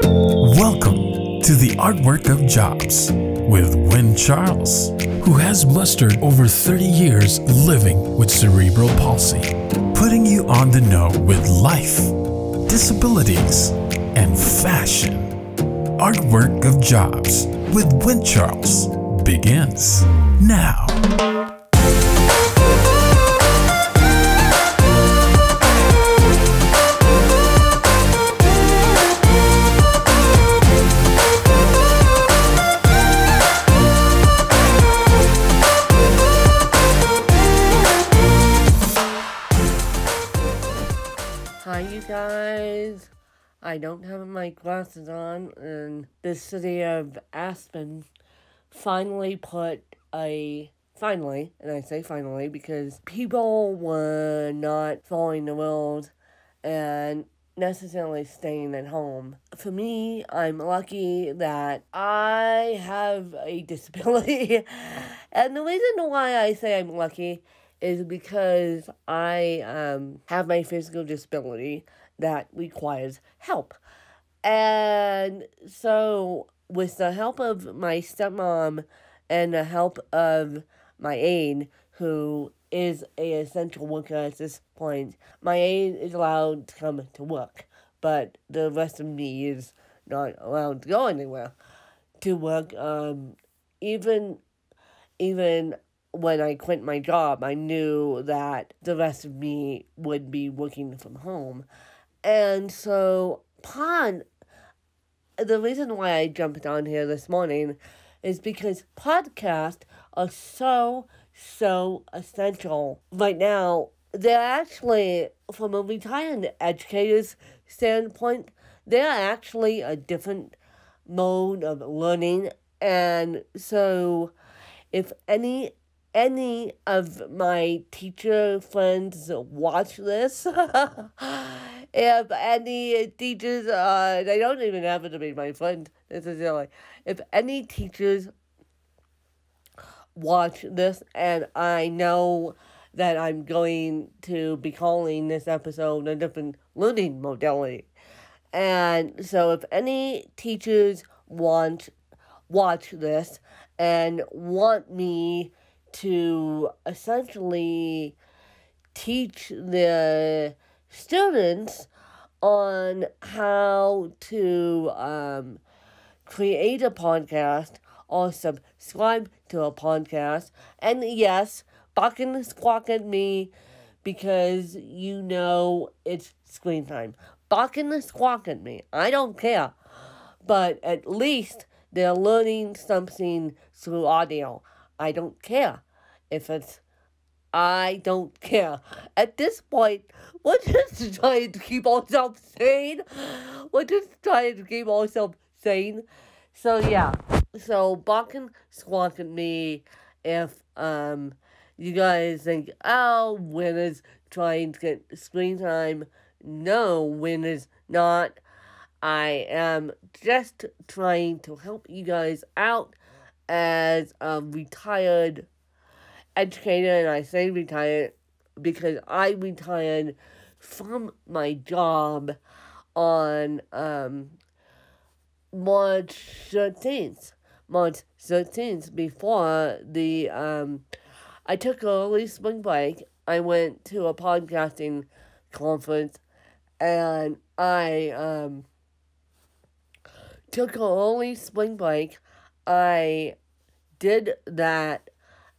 Welcome to the Artwork of Jobs with Wynn Charles, who has mustered over 30 years living with cerebral palsy, putting you on the know with life, disabilities, and fashion. Artwork of Jobs with Wynn Charles begins now. Hi you guys, I don't have my glasses on, and the city of Aspen finally and I say finally because people were not following the rules and necessarily staying at home. For me, I'm lucky that I have a disability, and the reason why I say I'm lucky is because I have my physical disability that requires help. And so with the help of my stepmom and the help of my aide, who is an essential worker at this point, my aide is allowed to come to work, but the rest of me is not allowed to go anywhere to work. Even when I quit my job, I knew that the rest of me would be working from home. And so the reason why I jumped on here this morning is because podcasts are so essential right now. They're actually, from a retired educator's standpoint, they're actually a different mode of learning. And so if any of my teacher friends watch this, if any teachers, they don't even have to be my friend necessarily, if any teachers watch this, and I know that I'm going to be calling this episode a different learning modality, and so if any teachers watch this and want me to essentially teach the students on how to create a podcast or subscribe to a podcast. And yes, buck and squawk at me because you know it's screen time. Buck and squawk at me. I don't care. But at least they're learning something through audio. I don't care if it's... I don't care. At this point, we're just trying to keep ourselves sane. So yeah. So buck and squawk at me if you guys think, oh, Wynn is trying to get screen time. No, Wynn is not. I am just trying to help you guys out as a retired educator, and I say retired because I retired from my job on March 13th. Before the I took an early spring break. I went to a podcasting conference, and I took an early spring break. I did that.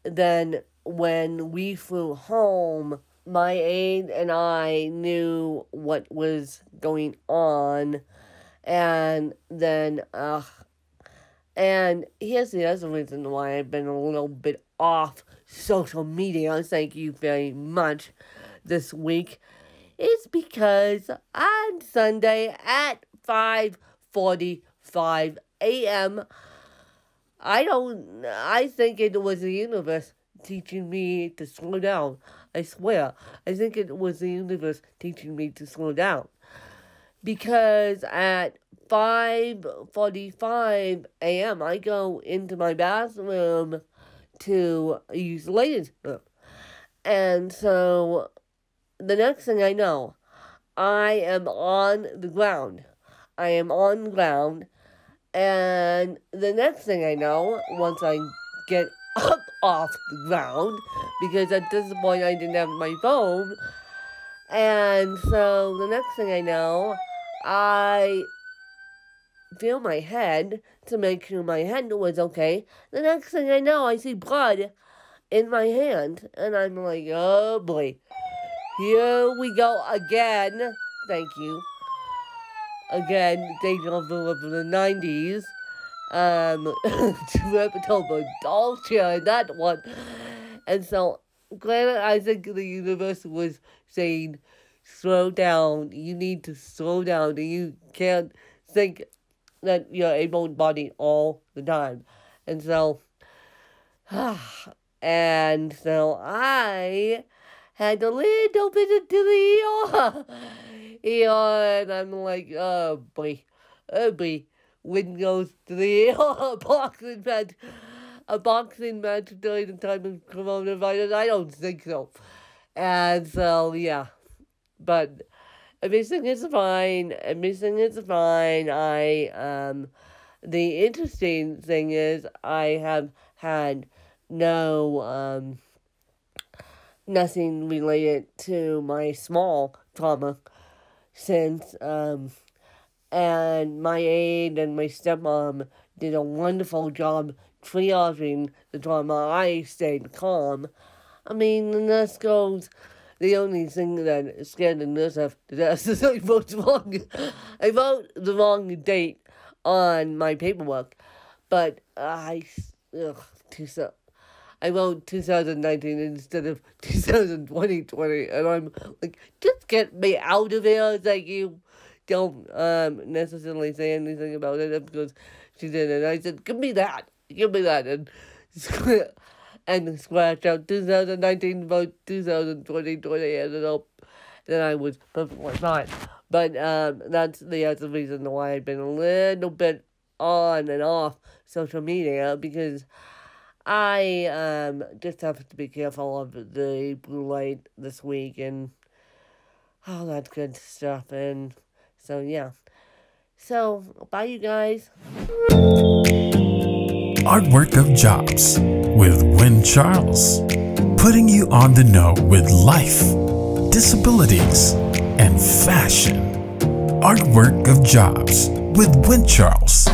Then when we flew home, my aide and I knew what was going on. And then, and here's the other reason why I've been a little bit off social media, thank you very much, this week. It's because on Sunday at 5:45 a.m., I think it was the universe teaching me to slow down. I swear. I think it was the universe teaching me to slow down. Because at 5:45 a.m., I go into my bathroom to use the ladies' room. And so the next thing I know, I am on the ground. I am on the ground, and the next thing I know, once I get up off the ground, because at this point I didn't have my phone, and so the next thing I know, I feel my head to make sure my head was okay. The next thing I know, I see blood in my hand, and I'm like, oh boy, here we go again. Thank you. Again, deja vu of the 90s. Repetable Dolce in that one. And so, granted, I think the universe was saying, slow down. You need to slow down. You can't think that you're able-bodied all the time. And so, I had a little bit of the ER, and I'm like, oh boy, when goes to the a boxing match during the time of coronavirus? I don't think so. And so, yeah, but everything is fine. The interesting thing is I have had no, nothing related to my small trauma since, and my aide and my stepmom did a wonderful job triaging the trauma. I stayed calm. I mean, the nurse goes, the only thing that scared the nurse after that is I wrote the wrong date on my paperwork, but I wrote 2019 instead of 2020, and I'm like, just get me out of here, thank you. Don't necessarily say anything about it, because she did it. I said, give me that, and scratch out 2019 about 2020, and then I was perfectly fine. But that's the other reason why I've been a little bit on and off social media, because I just have to be careful of the blue light this week and all that good stuff. And so, yeah. So, bye, you guys. Artwork of Jobs with Win Charles. Putting you on the know with life, disabilities, and fashion. Artwork of Jobs with Win Charles.